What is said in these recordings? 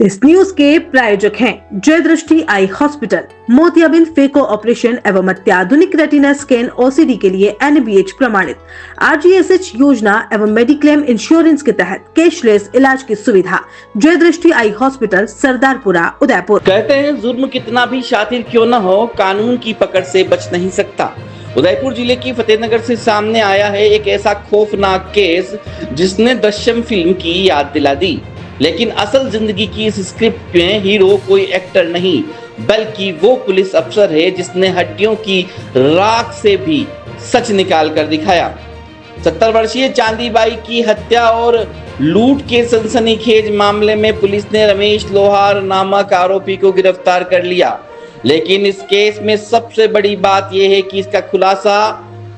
इस न्यूज के प्रायोजक हैं जय दृष्टि आई हॉस्पिटल, मोतियाबिंद फेको ऑपरेशन एवं अत्याधुनिक रेटिना स्कैन ओसीडी के लिए NABH प्रमाणित, RGSH योजना एवं मेडिक्लेम इंश्योरेंस के तहत कैशलेस इलाज की सुविधा। जय दृष्टि आई हॉस्पिटल, सरदारपुरा, उदयपुर। कहते हैं जुर्म कितना भी शातिर क्यों न हो, कानून की पकड़ से बच नहीं सकता। उदयपुर जिले की फतेहनगर से सामने आया है एक ऐसा खौफनाक केस जिसने दृश्यम फिल्म की याद दिला दी। लेकिन असल जिंदगी की इस स्क्रिप्ट में हीरो कोई एक्टर नहीं, बल्कि वो पुलिस अफसर है जिसने हड्डियों की राख से भी सच निकाल कर दिखाया। 70 वर्षीय चांदीबाई की हत्या और लूट के सनसनीखेज मामले में पुलिस ने रमेश लोहार नामक आरोपी को गिरफ्तार कर लिया। लेकिन इस केस में सबसे बड़ी बात यह है कि इसका खुलासा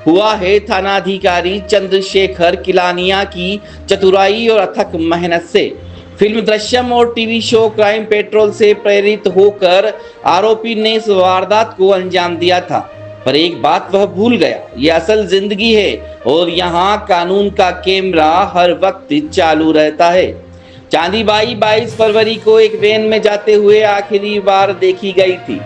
हुआ है थानाधिकारी चंद्रशेखर किलानिया की चतुराई और अथक मेहनत से। फिल्म दृश्यम और टीवी शो क्राइम पेट्रोल से प्रेरित होकर आरोपी ने इस वारदात को अंजाम दिया था, पर एक बात वह भूल गया, ये असल जिंदगी है और यहाँ कानून का कैमरा हर वक्त चालू रहता है। चांदीबाई 22 फरवरी को एक वैन में जाते हुए आखिरी बार देखी गई थी।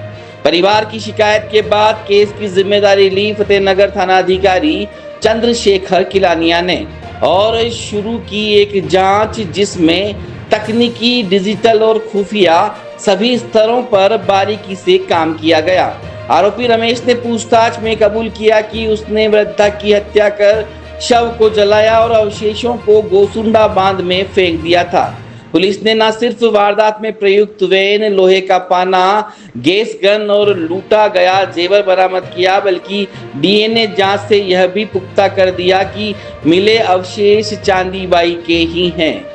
परिवार की शिकायत के बाद केस की जिम्मेदारी ली फतेहनगर थानाधिकारी चंद्रशेखर किलानिया ने और शुरू की एक जांच जिसमें तकनीकी, डिजिटल और खुफिया सभी स्तरों पर बारीकी से काम किया गया। आरोपी रमेश ने पूछताछ में कबूल किया कि उसने वृद्धा की हत्या कर शव को जलाया और अवशेषों को गोसुंडा बांध में फेंक दिया था। पुलिस ने न सिर्फ वारदात में प्रयुक्त वैन, लोहे का पाना, गैस गन और लूटा गया जेवर बरामद किया, बल्कि DNA जांच से यह भी पुख्ता कर दिया कि मिले अवशेष चांदीबाई के ही हैं।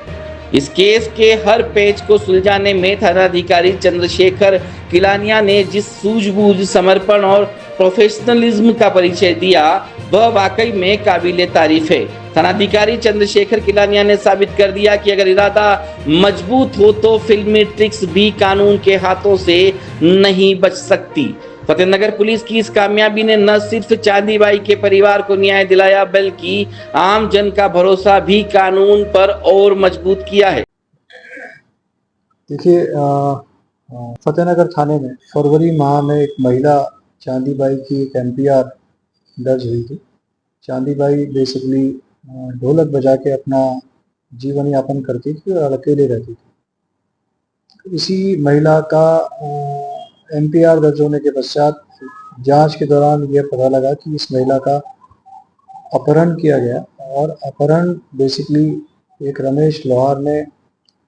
इस केस के हर पेच को सुलझाने में थानाधिकारी चंद्रशेखर किलानिया ने जिस सूझबूझ, समर्पण और प्रोफेशनलिज्म का परिचय दिया, वह वाकई में काबिले तारीफ है। थानाधिकारी चंद्रशेखर किलानिया ने साबित कर दिया कि अगर इरादा मजबूत हो तो फिल्मी ट्रिक्स भी कानून के हाथों से नहीं बच सकती। फतेहनगर पुलिस की इस कामयाबी ने न सिर्फ चांदीबाई के परिवार को न्याय दिलाया, बल्कि आम जन का भरोसा भी कानून पर और मजबूत किया है। देखिए, फतेहनगर थाने में फरवरी माह में एक महिला चांदीबाई की एक MPR दर्ज हुई थी। चांदीबाई बेसिकली ढोलक बजा के अपना जीवन यापन करती थी और अकेले रहती थी। इसी महिला का MPR दर्ज होने के पश्चात जांच के दौरान यह पता लगा कि इस महिला का अपहरण किया गया और अपहरण बेसिकली एक रमेश लोहार ने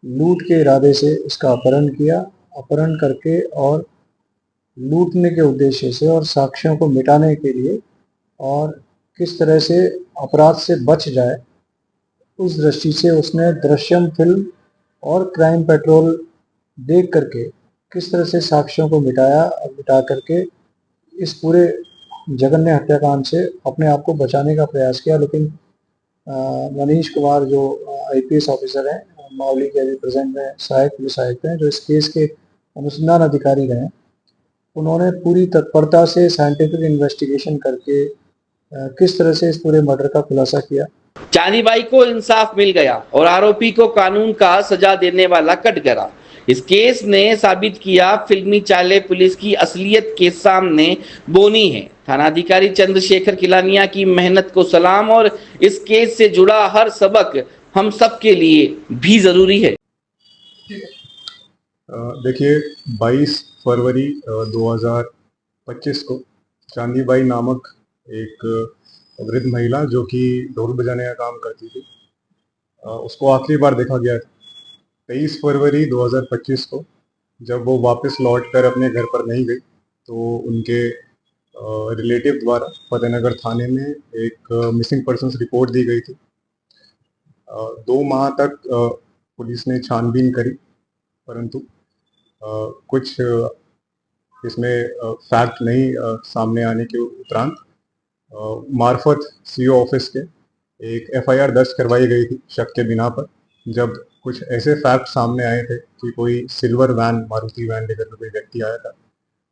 लूट के इरादे से इसका अपहरण किया। अपहरण करके और लूटने के उद्देश्य से और साक्ष्यों को मिटाने के लिए और किस तरह से अपराध से बच जाए, उस दृष्टि से उसने दृश्यम फिल्म और क्राइम पेट्रोल देख करके किस तरह से साक्ष्यों को मिटाया और मिटा करके इस पूरे जघन्य हत्याकांड से अपने आप को बचाने का प्रयास किया। लेकिन मनीष कुमार जो IPS ऑफिसर हैं, मावली के अभी प्रेजेंट में सहायक पुलिस आयुक्त हैं, जो इस केस के अनुसंधान अधिकारी रहे, उन्होंने पूरी तत्परता से साइंटिफिक इन्वेस्टिगेशन करके किस तरह से इस पूरे मर्डर का खुलासा किया। चांदीबाई को इंसाफ मिल गया और आरोपी को कानून का सजा देने वाला कटघरा। इस केस ने साबित किया फिल्मी चालें पुलिस की असलियत के सामने बोनी है। थानाधिकारी चंद्रशेखर किलानिया की मेहनत को सलाम और इस केस से जुड़ा हर सबक हम सब के लिए भी जरूरी है। देखिए, 22 फरवरी 2025 को चांदीबाई नामक एक वृद्ध महिला जो कि ढोल बजाने का काम करती थी, उसको आखिरी बार देखा गया था 23 फरवरी 2025 को। जब वो वापस लौटकर अपने घर पर नहीं गई तो उनके रिलेटिव द्वारा फतेहनगर थाने में एक मिसिंग पर्सन्स रिपोर्ट दी गई थी। 2 माह तक पुलिस ने छानबीन करी, परंतु कुछ इसमें फैक्ट नहीं सामने आने के उपरांत मार्फत CO ऑफिस के एक FIR दर्ज करवाई गई थी शक के बिना पर, जब कुछ ऐसे फैक्ट सामने आए थे कि कोई सिल्वर वैन, मारुति वैन लेकर कोई व्यक्ति आया था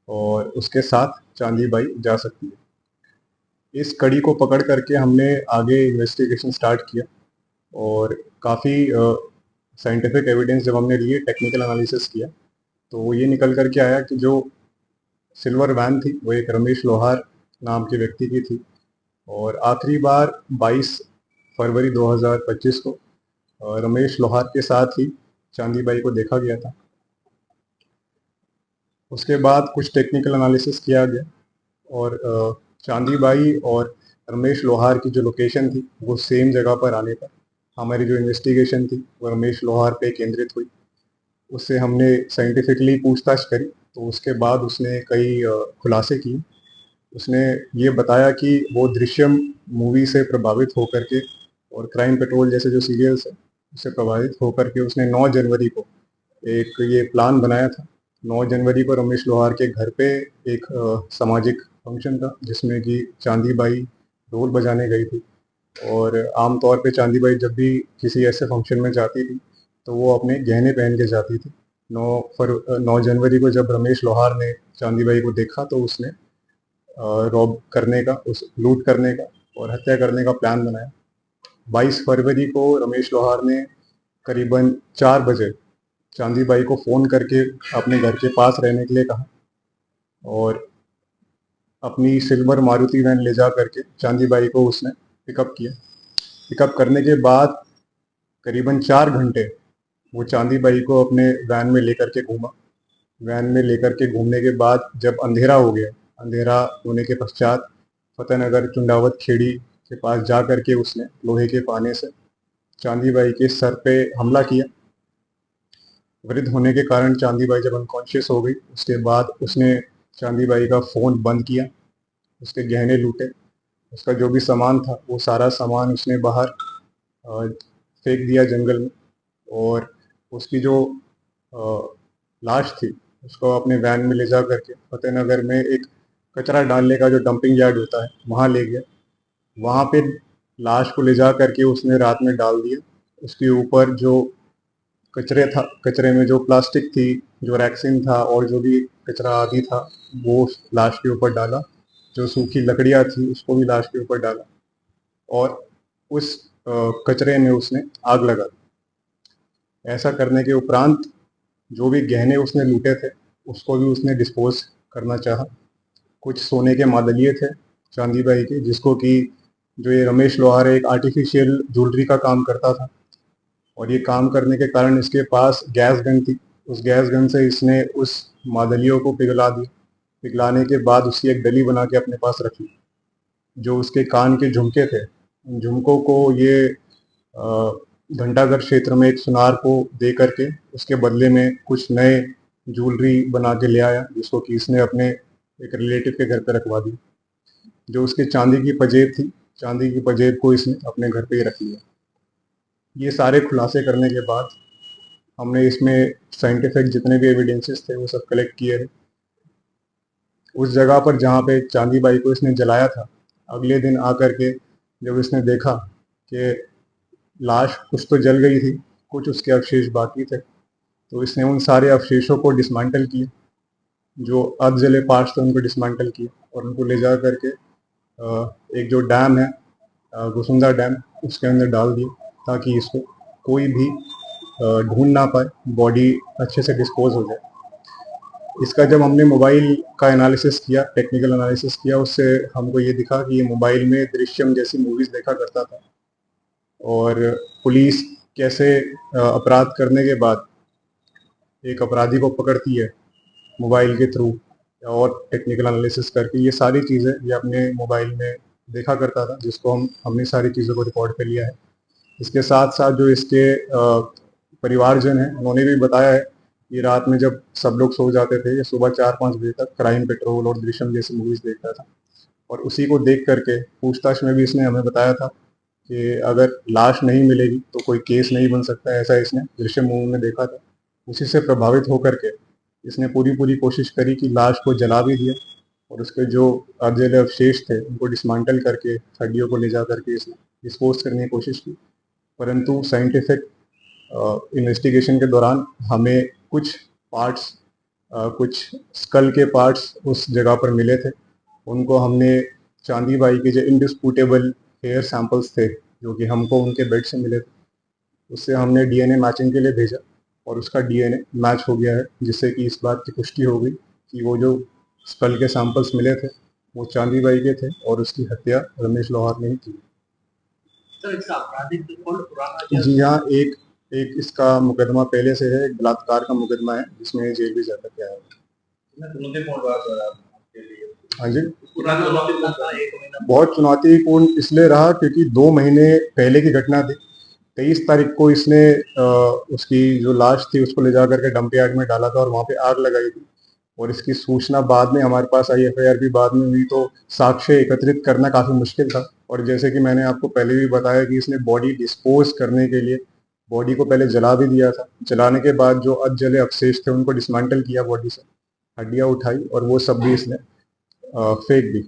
और उसके साथ चांदीबाई जा सकती है। इस कड़ी को पकड़ करके हमने आगे इन्वेस्टिगेशन स्टार्ट किया और काफ़ी साइंटिफिक एविडेंस जब हमने लिए, टेक्निकल एनालिसिस किया, तो ये निकल कर के आया कि जो सिल्वर वैन थी वो एक रमेश लोहार नाम के व्यक्ति की थी, और आखिरी बार 22 फरवरी 2025 को रमेश लोहार के साथ ही चांदीबाई को देखा गया था। उसके बाद कुछ टेक्निकल एनालिसिस किया गया और चांदीबाई और रमेश लोहार की जो लोकेशन थी वो सेम जगह पर आने पर हमारी जो इन्वेस्टिगेशन थी वो रमेश लोहार पे केंद्रित हुई। उससे हमने साइंटिफिकली पूछताछ करी, तो उसके बाद उसने कई खुलासे किए। उसने ये बताया कि वो दृश्यम मूवी से प्रभावित होकर के और क्राइम पेट्रोल जैसे जो सीरियल्स है उससे प्रभावित होकर के उसने 9 जनवरी को एक ये प्लान बनाया था। 9 जनवरी को रमेश लोहार के घर पे एक सामाजिक फंक्शन था जिसमें कि चांदीबाई ढोल बजाने गई थी, और आमतौर पे चांदीबाई जब भी किसी ऐसे फंक्शन में जाती थी तो वो अपने गहने पहन के जाती थी। 9 जनवरी को जब रमेश लोहार ने चांदीबाई को देखा तो उसने रॉब करने का, उस लूट करने का और हत्या करने का प्लान बनाया। 22 फरवरी को रमेश लोहार ने करीबन 4 बजे चांदीबाई को फ़ोन करके अपने घर के पास रहने के लिए कहा, और अपनी सिल्वर मारुति वैन ले जा करके चांदीबाई को उसने पिकअप किया। पिकअप करने के बाद करीबन 4 घंटे वो चांदीबाई को अपने वैन में लेकर के घूमा। वैन में लेकर के घूमने के बाद जब अंधेरा हो गया, अंधेरा होने के पश्चात फतेहनगर चुंडावत खेड़ी के पास जा करके उसने लोहे के पाने से चांदीबाई के सर पे हमला किया। वृद्ध होने के कारण चांदीबाई जब अनकॉन्शियस हो गई उसके बाद उसने चांदीबाई का फ़ोन बंद किया, उसके गहने लूटे, उसका जो भी सामान था वो सारा सामान उसने बाहर फेंक दिया जंगल में, और उसकी जो लाश थी उसको अपने वैन में ले जा करके फतेहनगर में एक कचरा डालने का जो डंपिंग यार्ड होता है वहाँ ले गया। वहाँ पे लाश को ले जा करके उसने रात में डाल दिया। उसके ऊपर जो कचरे में जो प्लास्टिक थी, जो रैक्सिन था और जो भी कचरा आदि था वो लाश के ऊपर डाला। जो सूखी लकड़ियाँ थी उसको भी लाश के ऊपर डाला, और उस कचरे में उसने आग लगा दी। ऐसा करने के उपरांत जो भी गहने उसने लूटे थे उसको भी उसने डिस्पोज करना चाहा। कुछ सोने के मादलिये थे चांदीबाई के, जिसको कि जो ये रमेश लोहार एक आर्टिफिशियल ज्वेलरी का काम करता था, और ये काम करने के कारण इसके पास गैस गन थी। उस गैस गन से इसने उस मादलियों को पिघला दिया। पिघलाने के बाद उसकी एक डली बना के अपने पास रखी। जो उसके कान के झुमके थे, उन झुमकों को ये घंटाघर क्षेत्र में एक सुनार को दे करके उसके बदले में कुछ नए ज्वेलरी बना के ले आया, जिसको कि इसने अपने एक रिलेटिव के घर पे रखवा दी। जो उसके चांदी की पजेब थी, चांदी की पजेब को इसने अपने घर पे ही रख लिया। ये सारे खुलासे करने के बाद हमने इसमें साइंटिफिक जितने भी एविडेंसेस थे वो सब कलेक्ट किए थे। उस जगह पर जहाँ पे चांदीबाई को इसने जलाया था, अगले दिन आकर के जब इसने देखा कि लाश कुछ तो जल गई थी, कुछ उसके अवशेष बाकी थे, तो इसने उन सारे अवशेषों को डिसमेंटल किया। जो अर्ध जले पार्ट्स थे उनको डिसमेंटल किया और उनको ले जा करके एक जो डैम है गुसुंदा डैम, उसके अंदर डाल दिया, ताकि इसको कोई भी ढूंढ ना पाए, बॉडी अच्छे से डिस्पोज हो जाए। इसका जब हमने मोबाइल का एनालिसिस किया, टेक्निकल एनालिसिस किया, उससे हमको ये दिखा कि ये मोबाइल में दृश्यम जैसी मूवीज़ देखा करता था, और पुलिस कैसे अपराध करने के बाद एक अपराधी को पकड़ती है मोबाइल के थ्रू और टेक्निकल एनालिसिस करके, ये सारी चीज़ें ये अपने मोबाइल में देखा करता था, जिसको हमने सारी चीज़ों को रिकॉर्ड कर लिया है। इसके साथ साथ जो इसके परिवारजन हैं उन्होंने भी बताया है कि रात में जब सब लोग सो जाते थे ये सुबह 4-5 बजे तक क्राइम पेट्रोल और दृश्यम जैसी मूवीज़ देखता था, और उसी को देख करके पूछताछ में भी इसने हमें बताया था कि अगर लाश नहीं मिलेगी तो कोई केस नहीं बन सकता, ऐसा इसने दृश्यम मूवी में देखा था। उसी से प्रभावित होकर के इसने पूरी कोशिश करी कि लाश को जला भी दिया, और उसके जो अर्धजले अवशेष थे उनको डिसमेंटल करके हड्डियों को ले जा करके इसने डिस्पोज करने की कोशिश की। परंतु साइंटिफिक इन्वेस्टिगेशन के दौरान हमें कुछ पार्ट्स, कुछ स्कल के पार्ट्स उस जगह पर मिले थे। उनको हमने चांदीबाई के जो इंडिस्प्यूटेबल हेयर सैंपल्स थे जो कि हमको उनके बेड से मिले थे, उससे हमने डीएनए मैचिंग के लिए भेजा और उसका डीएनए मैच हो गया है, जिससे कि इस बात की पुष्टि हो गई कि वो जो स्कल के सैंपल्स मिले थे वो चांदी बाई के थे और उसकी हत्या रमेश लोहार ने ही की। सर इसका आपराधिक रिकॉर्ड पुराना जी हाँ, एक एक इसका मुकदमा पहले से है, एक बलात्कार का मुकदमा है जिसमें ये जेल भी जा करके आया है। हाँ जी, बहुत चुनौतीपूर्ण इसलिए रहा क्योंकि 2 महीने पहले की घटना थी। 23 तारीख को इसने उसकी जो लाश थी उसको ले जा करके डंप यार्ड में डाला था और वहाँ पे आग लगाई थी और इसकी सूचना बाद में हमारे पास आई, एफआईआर भी बाद में हुई, तो साक्ष्य एकत्रित करना काफ़ी मुश्किल था। और जैसे कि मैंने आपको पहले भी बताया कि इसने बॉडी डिस्पोज करने के लिए बॉडी को पहले जला भी दिया था। जलाने के बाद जो अधजले अवशेष थे उनको डिसमेंटल किया, बॉडी से हड्डियाँ उठाई और वो सब भी इसने फेंक दी।